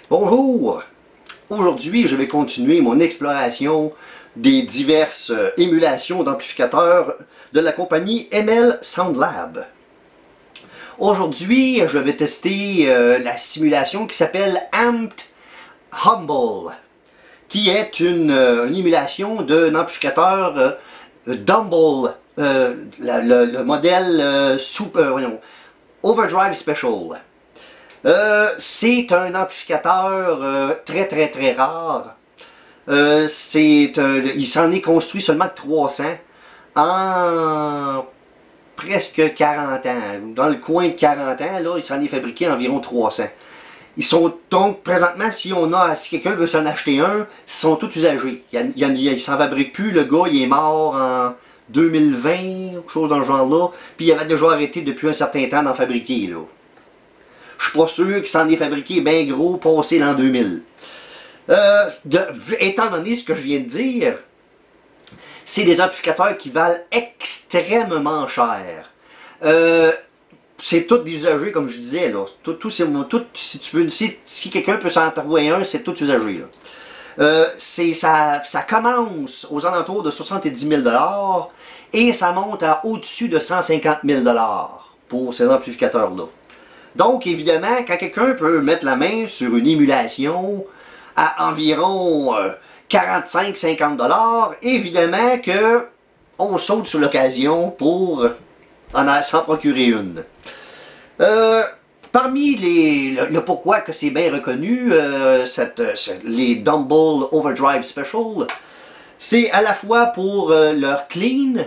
Bonjour! Aujourd'hui, je vais continuer mon exploration des diverses émulations d'amplificateurs de la compagnie ML Sound Lab. Aujourd'hui, je vais tester la simulation qui s'appelle Amped Humble, qui est une émulation d'un amplificateur Dumble, le modèle Overdrive Special. C'est un amplificateur très rare. Il s'en est construit seulement 300 en presque 40 ans. Dans le coin de 40 ans, là, il s'en est fabriqué environ 300. Ils sont donc, présentement, si quelqu'un veut s'en acheter un, ils sont tous usagés. Il s'en fabrique plus. Le gars, il est mort en 2020, quelque chose dans ce genre-là. Puis il avait déjà arrêté depuis un certain temps d'en fabriquer, là. Je suis pas sûr qu'il s'en est fabriqué bien gros passé l'an 2000. Étant donné ce que je viens de dire, c'est des amplificateurs qui valent extrêmement cher. C'est tous des usagers, comme je disais, là. Si quelqu'un peut s'en trouver un, c'est tout usagé, là. Ça commence aux alentours de 70 000 $ et ça monte à au-dessus de 150 000 $ pour ces amplificateurs-là. Donc, évidemment, quand quelqu'un peut mettre la main sur une émulation à environ 45-50 $, évidemment que on saute sur l'occasion pour s'en procurer une. Parmi le pourquoi que c'est bien reconnu, les Dumble Overdrive Special, c'est à la fois pour leur clean,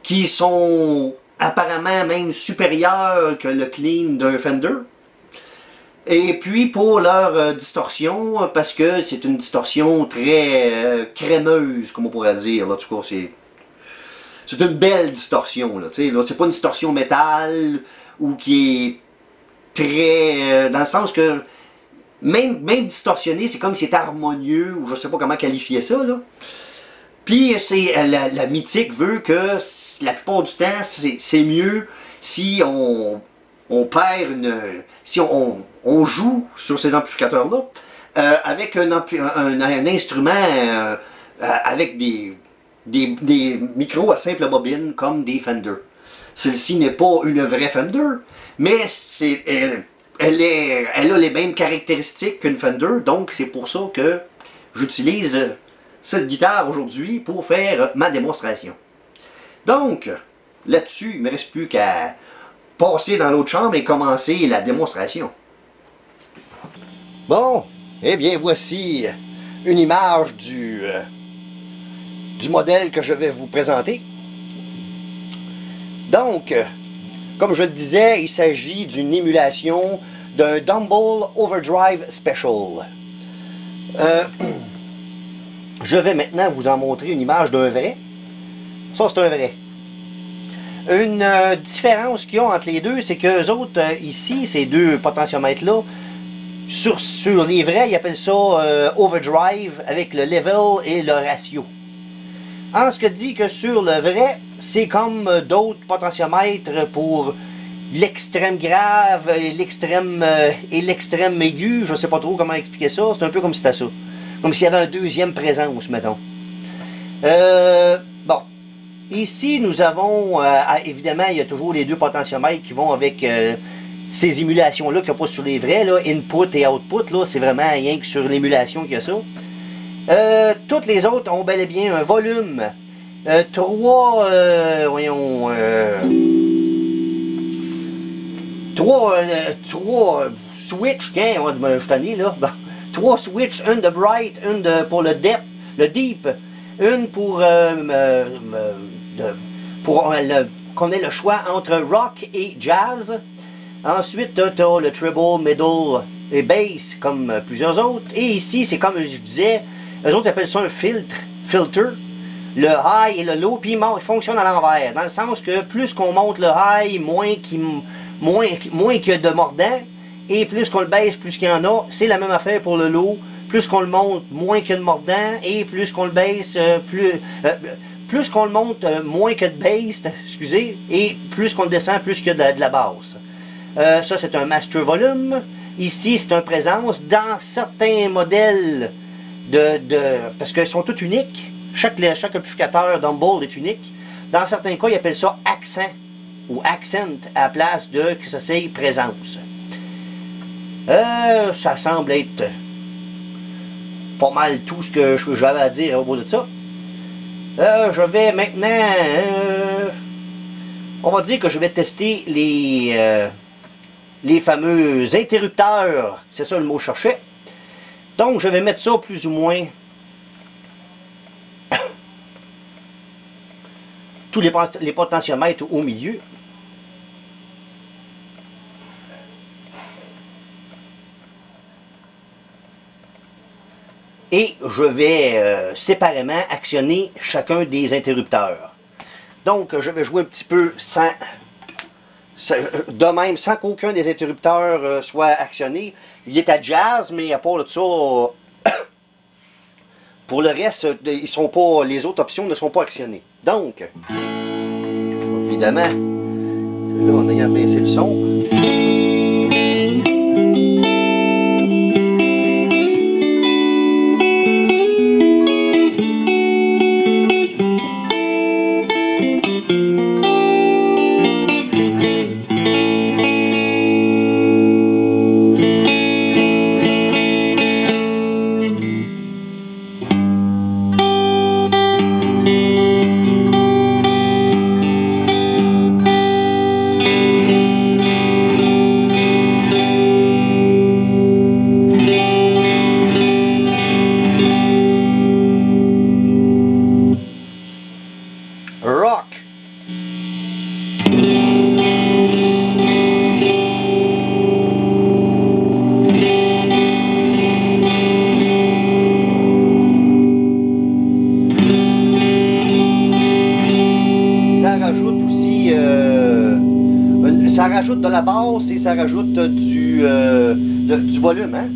qui sont apparemment même supérieurs que le clean d'un Fender, et puis pour leur distorsion, parce que c'est une distorsion très crémeuse, comme on pourrait dire, là, en tout cas, c'est une belle distorsion, là, c'est pas une distorsion métal, ou qui est très, dans le sens que, même distorsionné, c'est comme si c'était harmonieux, ou je sais pas comment qualifier ça, là. Puis la mythique veut que la plupart du temps, c'est mieux si on perd si on joue sur ces amplificateurs-là avec un instrument avec des micros à simple bobine comme des Fender. Celle-ci n'est pas une vraie Fender, mais elle a les mêmes caractéristiques qu'une Fender, donc c'est pour ça que j'utilise cette guitare aujourd'hui pour faire ma démonstration. Donc, là-dessus, il ne me reste plus qu'à passer dans l'autre chambre et commencer la démonstration. Bon, eh bien voici une image du modèle que je vais vous présenter. Donc, comme je le disais, il s'agit d'une émulation d'un Dumble Overdrive Special. Je vais maintenant vous en montrer une image d'un vrai. Ça, c'est un vrai. Une différence qu'il y a entre les deux, c'est que les autres, ici, ces deux potentiomètres-là, sur les vrais, ils appellent ça overdrive avec le level et le ratio. En ce que dit que sur le vrai, c'est comme d'autres potentiomètres pour l'extrême grave et l'extrême aigu. Je sais pas trop comment expliquer ça. C'est un peu comme si c'était ça. Comme s'il y avait une deuxième présence, mettons. Bon. Ici, nous avons, évidemment, il y a toujours les deux potentiomètres qui vont avec ces émulations-là qu'il n'y a pas sur les vrais, là, input et output, là, c'est vraiment rien que sur l'émulation qu'il y a ça. Toutes les autres ont bel et bien un volume. Trois switch, je suis tanné, là. Bon. 3 switches, une de bright, une pour le deep, une pour qu'on ait le choix entre rock et jazz. Ensuite, tu as le treble, middle et bass, comme plusieurs autres. Et ici, c'est comme je disais, eux autres appellent ça un filter. Le high et le low, puis ils fonctionnent à l'envers. Dans le sens que plus qu'on monte le high, moins qu'il y a de mordant. Et plus qu'on le baisse, plus qu'il y en a. C'est la même affaire pour le low. Plus qu'on le monte, moins qu'il y a de mordant. Et plus qu'on le baisse, plus qu'on le monte, moins que de bass, excusez. Et plus qu'on le descend, plus qu'il y a de la basse. Ça, c'est un master volume. Ici, c'est une présence dans certains modèles parce qu'ils sont tous uniques. Chaque amplificateur Dumble est unique. Dans certains cas, ils appellent ça accent ou accent à la place de que ça c'est présence. Ça semble être pas mal tout ce que j'avais à dire à propos de ça. Je vais maintenant... on va dire que je vais tester les fameux interrupteurs. C'est ça le mot que je cherchais. Donc, je vais mettre ça plus ou moins... tous les potentiomètres au milieu. Et je vais séparément actionner chacun des interrupteurs. Donc, je vais jouer un petit peu de même, sans qu'aucun des interrupteurs soit actionné. Il est à jazz, mais à part de ça, pour le reste, ils sont pas, les autres options ne sont pas actionnées. Donc, évidemment, là, on a baissé le son. Ça rajoute de la basse et ça rajoute du volume, hein?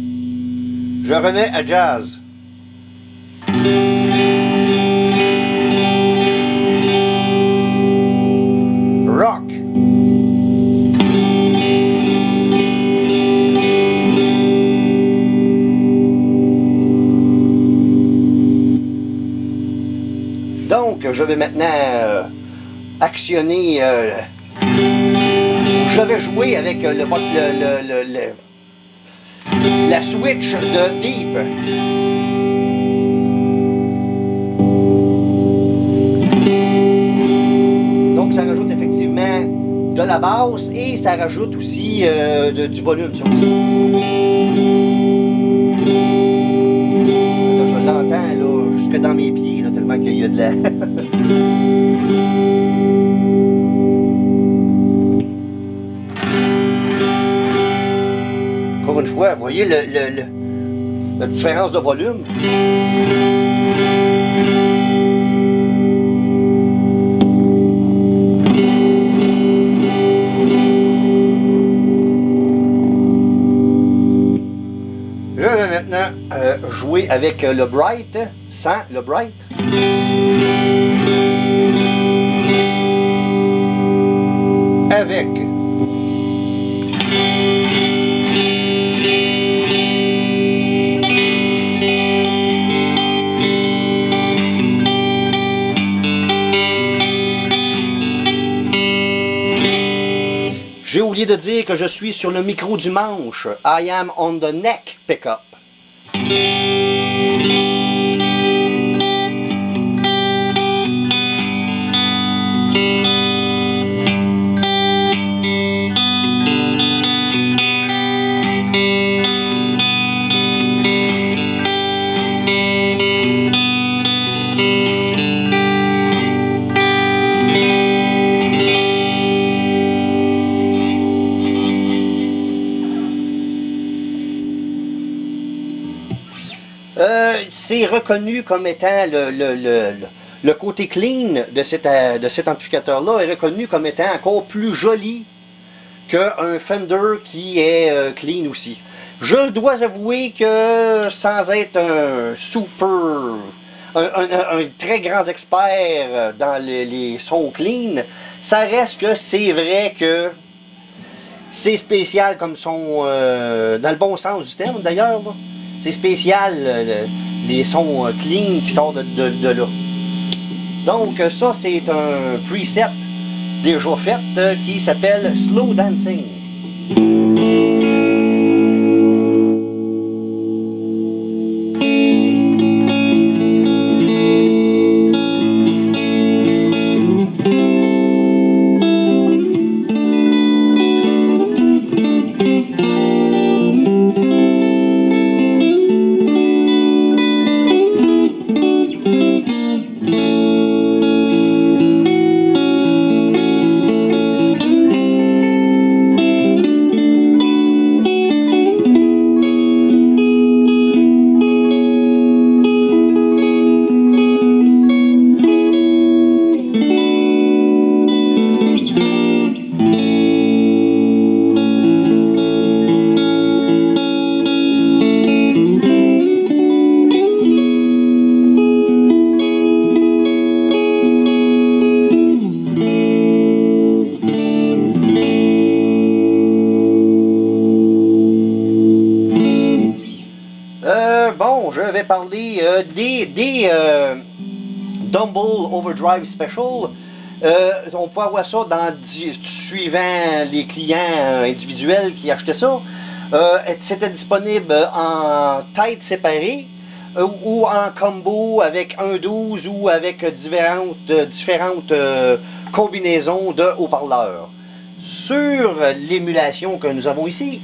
Je remets à jazz. Rock. Donc, je vais maintenant actionner... je vais jouer avec la switch de Deep. Donc ça rajoute effectivement de la basse et ça rajoute aussi du volume, ça aussi. Là, je l'entends là, jusque dans mes pieds, là, tellement qu'il y a de la... Encore une fois, vous voyez la différence de volume. Je vais maintenant jouer avec le Bright, sans le Bright. Avec j'ai oublié de dire que je suis sur le micro du manche. I am on the neck pickup. C'est reconnu comme étant le côté clean de cet amplificateur-là est reconnu comme étant encore plus joli qu'un Fender qui est clean aussi. Je dois avouer que sans être un très grand expert dans les sons clean, ça reste que c'est vrai que C'est spécial comme son... dans le bon sens du terme d'ailleurs. C'est spécial les sons clean qui sortent de là. Donc ça c'est un preset déjà fait qui s'appelle Slow Dancing. Bon, je vais parler des Dumble Overdrive Special. On peut avoir ça suivant les clients individuels qui achetaient ça. C'était disponible en tête séparée ou en combo avec un 12 ou avec différentes combinaisons de haut-parleurs. Sur l'émulation que nous avons ici,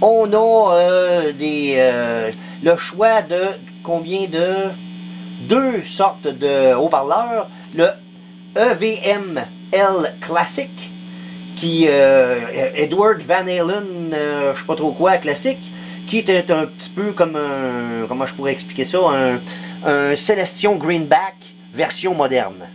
on a le choix de combien de deux sortes de haut-parleurs. Le EVM-L Classic, qui Edward Van Halen, je sais pas trop quoi, classique, qui était un petit peu comme un, comment je pourrais expliquer ça, un Celestion Greenback version moderne.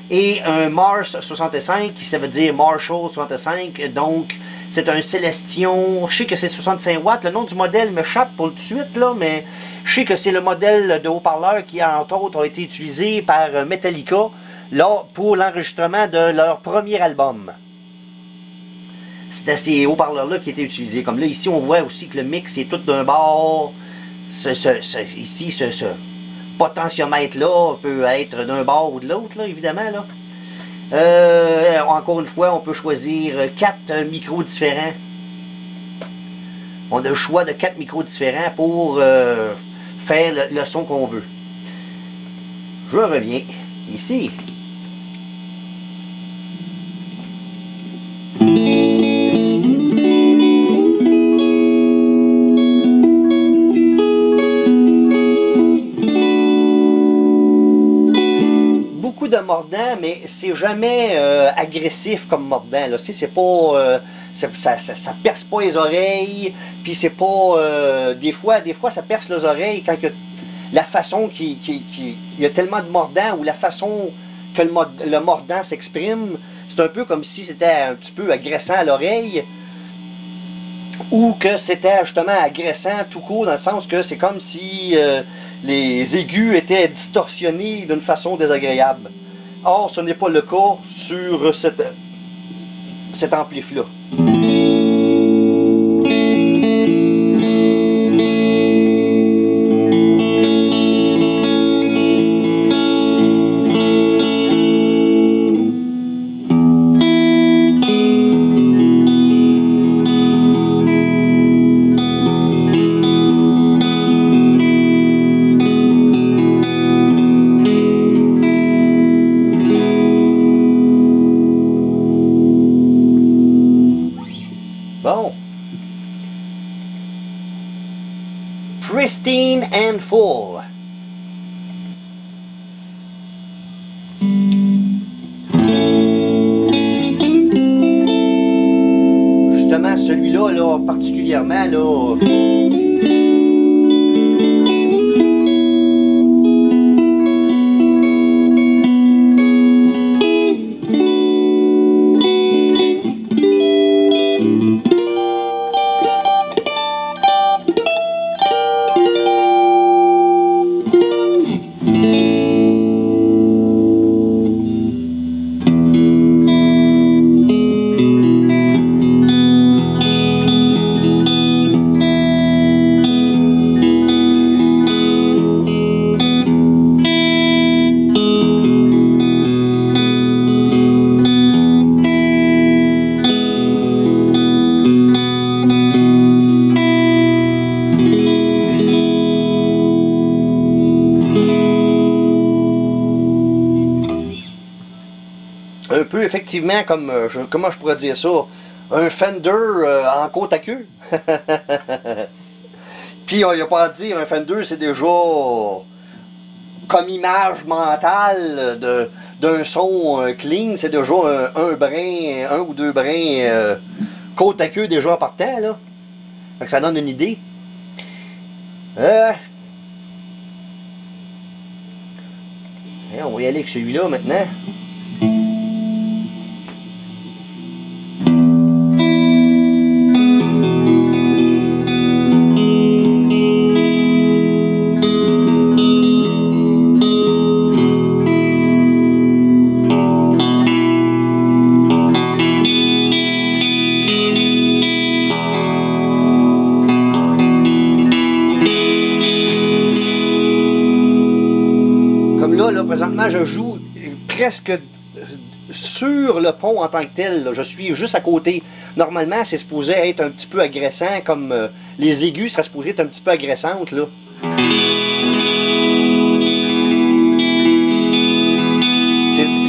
Et un Mars 65, qui ça veut dire Marshall 65, donc c'est un Celestion, je sais que c'est 65 watts, le nom du modèle m'échappe pour tout de suite, là, mais je sais que c'est le modèle de haut-parleur qui, entre autres, a été utilisé par Metallica là, pour l'enregistrement de leur premier album. C'était ces haut-parleurs-là qui étaient utilisés. Comme là, ici, on voit aussi que le mix est tout d'un bord. Ici, ce potentiomètre-là peut être d'un bord ou de l'autre, évidemment. Là. Encore une fois, on peut choisir 4 micros différents. On a le choix de 4 micros différents pour faire le son qu'on veut. Je reviens ici. De mordant, mais c'est jamais agressif comme mordant. Là. C'est pas, ça perce pas les oreilles, puis c'est pas... des fois, ça perce les oreilles quand la façon il y a tellement de mordant, ou la façon que le mordant s'exprime, c'est un peu comme si c'était un petit peu agressant à l'oreille, ou que c'était justement agressant tout court, dans le sens que c'est comme si les aigus étaient distorsionnés d'une façon désagréable. Or, ce n'est pas le cas sur cet amplif-là. Bon. Pristine and Full. Justement, celui-là, là, particulièrement, là... effectivement, comme comment je pourrais dire ça, un Fender en côte à queue. Puis il n'y a pas à dire, un Fender c'est déjà comme image mentale d'un son clean, c'est déjà un brin, un ou deux brins côte à queue déjà en partant là. Fait que ça donne une idée. On va y aller avec celui-là maintenant. Présentement, je joue presque sur le pont en tant que tel. Là. Je suis juste à côté. Normalement, c'est supposé être un petit peu agressant, comme les aigus seraient supposés être un petit peu agressantes. Là.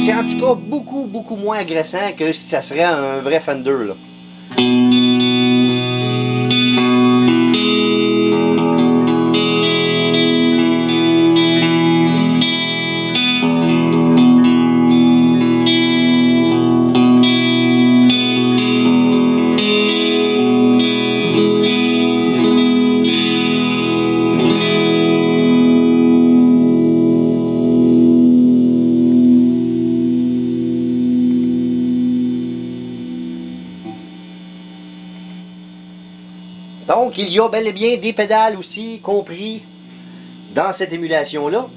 C'est en tout cas beaucoup moins agressant que si ça serait un vrai Fender. Là. Donc, il y a bel et bien des pédales aussi compris dans cette émulation-là.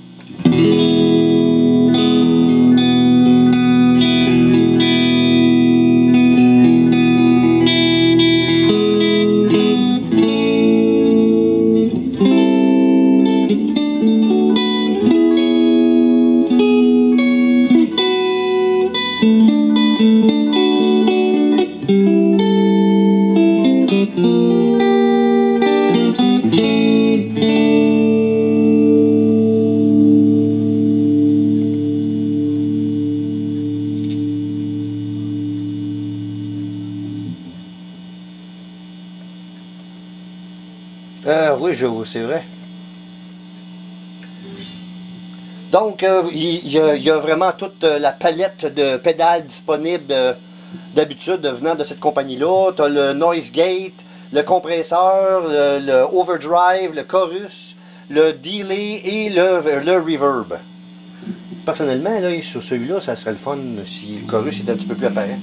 Oui, c'est vrai. Donc, il y a vraiment toute la palette de pédales disponibles d'habitude venant de cette compagnie-là. Tu as le noise gate, le compresseur, le overdrive, le chorus, le delay et le reverb. Personnellement, là, sur celui-là, ça serait le fun si le chorus était un petit peu plus apparent.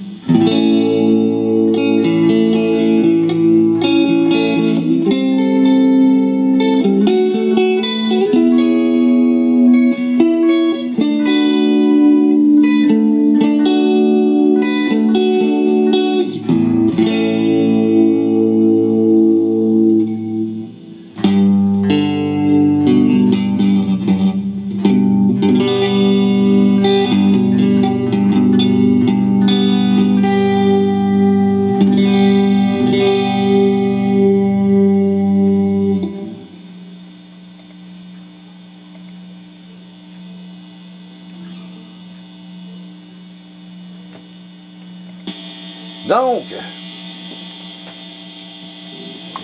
Donc,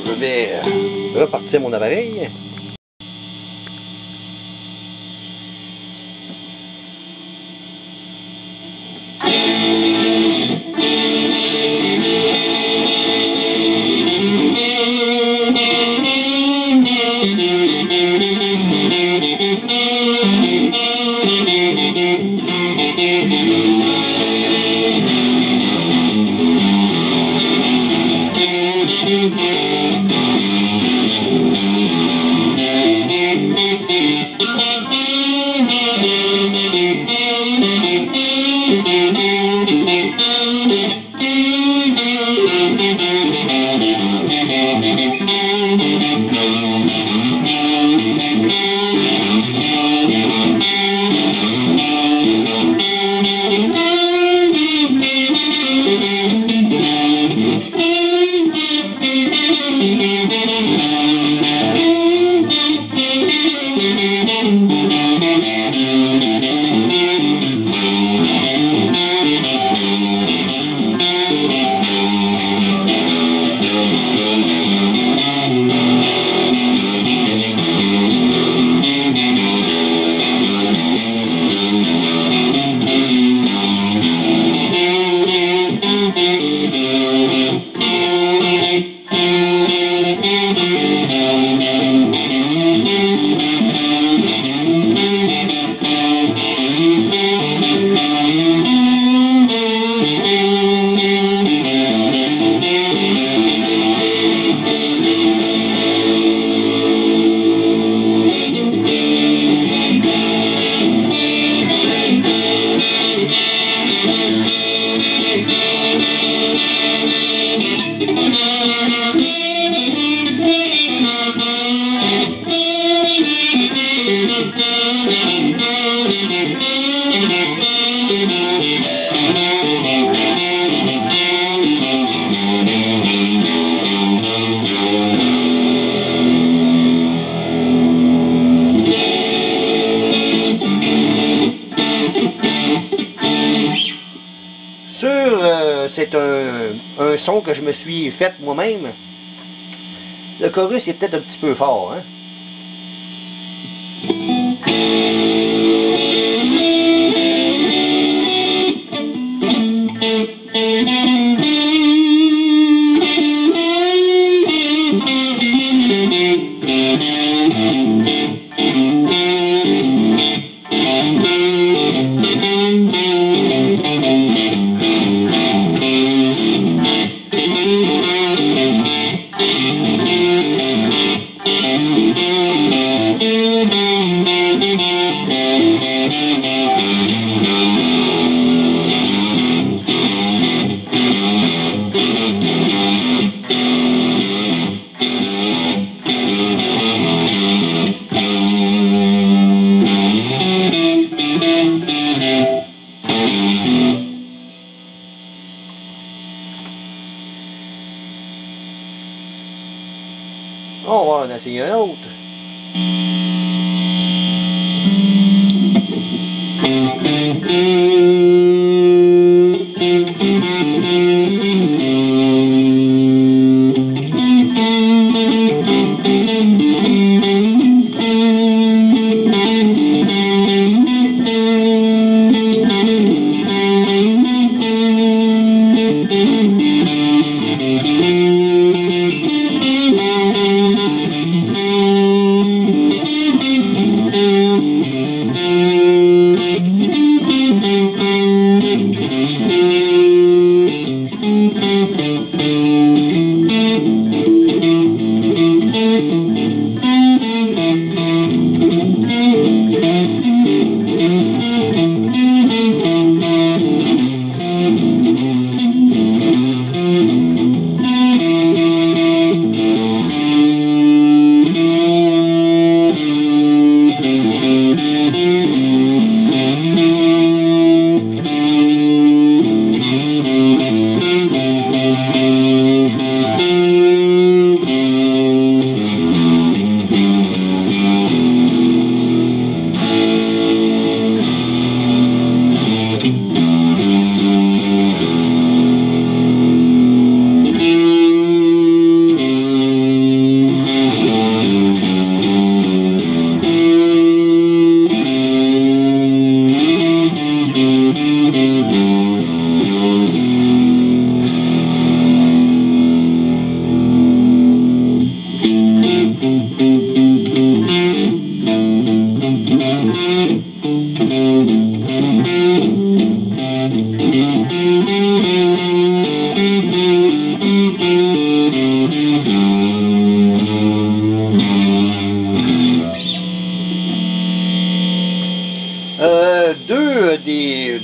je vais repartir mon appareil. C'est un son que je me suis fait moi-même. Le chorus est peut-être un petit peu fort, hein? On va en essayer un autre.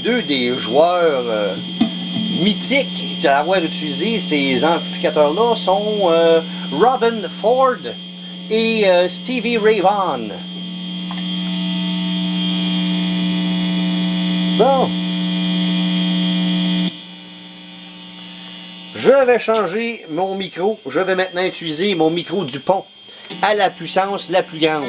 Deux des joueurs mythiques d'avoir utilisé ces amplificateurs-là sont Robben Ford et Stevie Ray Vaughan. Bon. Je vais changer mon micro. Je vais maintenant utiliser mon micro Dupont à la puissance la plus grande.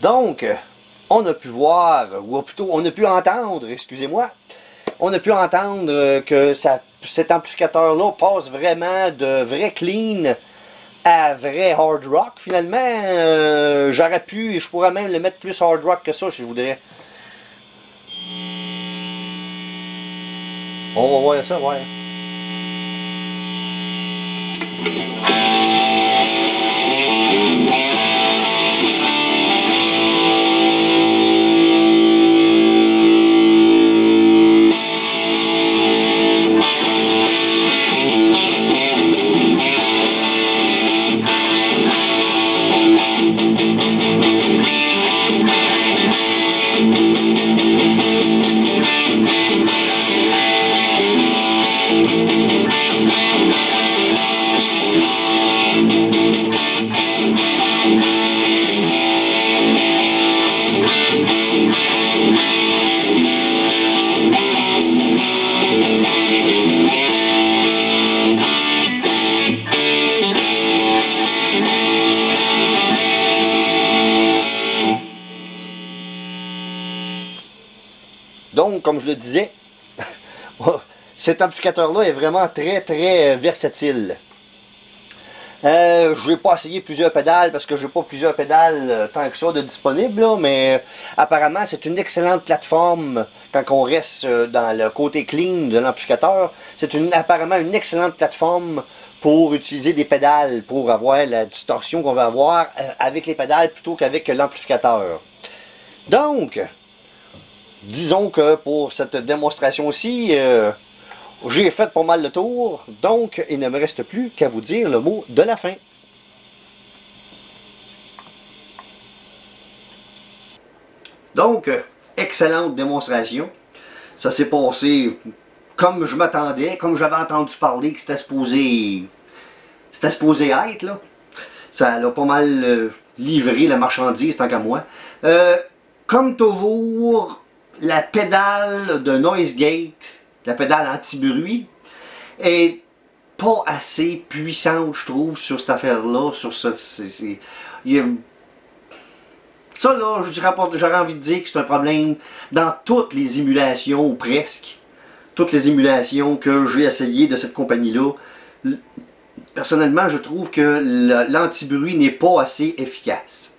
Donc, on a pu voir, ou plutôt on a pu entendre, excusez-moi, on a pu entendre que cet amplificateur-là passe vraiment de vrai clean à vrai hard rock. Finalement, j'aurais pu, et je pourrais même le mettre plus hard rock que ça, si je voudrais. On va voir ça, ouais. Donc, comme je le disais, cet amplificateur-là est vraiment très versatile. Je n'ai pas essayé plusieurs pédales parce que je n'ai pas plusieurs pédales tant que ça de disponibles, là, mais apparemment c'est une excellente plateforme quand on reste dans le côté clean de l'amplificateur. C'est apparemment une excellente plateforme pour utiliser des pédales, pour avoir la distorsion qu'on va avoir avec les pédales plutôt qu'avec l'amplificateur. Donc, disons que pour cette démonstration-ci, j'ai fait pas mal le tour, donc il ne me reste plus qu'à vous dire le mot de la fin. Donc, excellente démonstration. Ça s'est passé comme je m'attendais, comme j'avais entendu parler que c'était supposé être, là. Ça a pas mal livré la marchandise, tant qu'à moi. Comme toujours, la pédale de Noise Gate, la pédale anti-bruit, est pas assez puissante, je trouve, sur cette affaire-là. Sur ça, ça, là, j'aurais envie de dire que c'est un problème dans toutes les émulations, ou presque. Toutes les émulations que j'ai essayées de cette compagnie-là. Personnellement, je trouve que l'anti-bruit n'est pas assez efficace.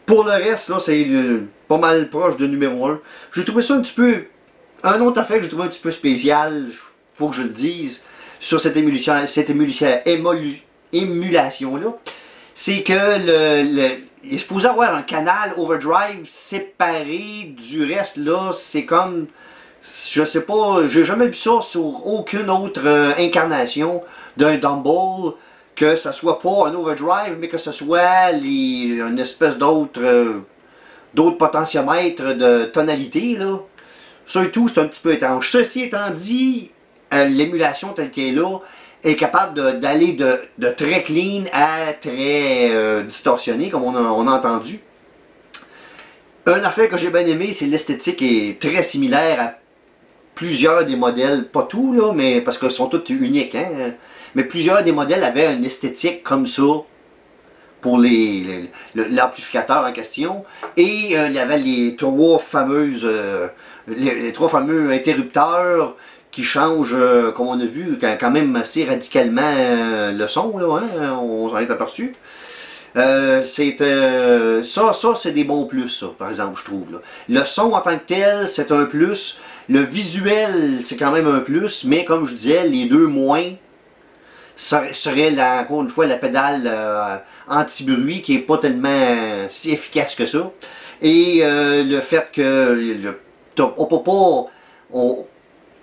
Pour le reste, là, c'est pas mal proche de numéro 1. J'ai trouvé ça un petit peu... Un autre affaire que j'ai trouvé un petit peu spécial, faut que je le dise, sur cette émulation-là, c'est que il est supposé avoir un canal overdrive séparé du reste, là, c'est comme... Je sais pas, j'ai jamais vu ça sur aucune autre incarnation d'un Dumble, que ça soit pas un overdrive, mais que ce soit une espèce d'autres potentiomètres de tonalité, là. Ça et tout, c'est un petit peu étrange. Ceci étant dit, l'émulation telle qu'elle est là est capable d'aller de très clean à très distorsionné, comme on a entendu. Une affaire que j'ai bien aimé, c'est l'esthétique est très similaire à plusieurs des modèles, pas tous là, mais parce qu'ils sont tous uniques, hein. Mais plusieurs des modèles avaient une esthétique comme ça pour l'amplificateur en question. Et il y avait les trois fameuses les trois fameux interrupteurs qui changent, comme on a vu, quand même assez radicalement le son, là, hein, on s'en est aperçu. Ça, c'est des bons plus, ça, par exemple, je trouve. Là. Le son en tant que tel, c'est un plus. Le visuel, c'est quand même un plus, mais comme je disais, les deux moins serait, encore une fois, la pédale anti-bruit qui n'est pas tellement si efficace que ça. Et le fait que on peut pas...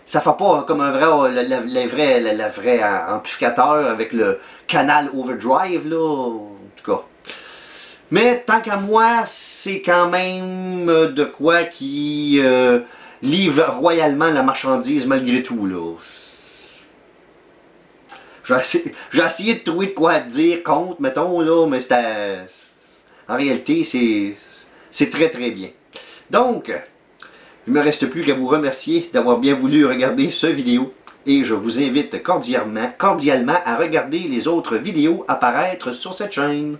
ça fait pas comme un vrai, la vraie amplificateur avec le canal overdrive, là, en tout cas. Mais tant qu'à moi, c'est quand même de quoi qui livre royalement la marchandise malgré tout, là. J'ai essayé de trouver de quoi dire contre, mettons, là, mais en réalité, c'est très très bien. Donc, il ne me reste plus qu'à vous remercier d'avoir bien voulu regarder cette vidéo et je vous invite cordialement à regarder les autres vidéos apparaître sur cette chaîne.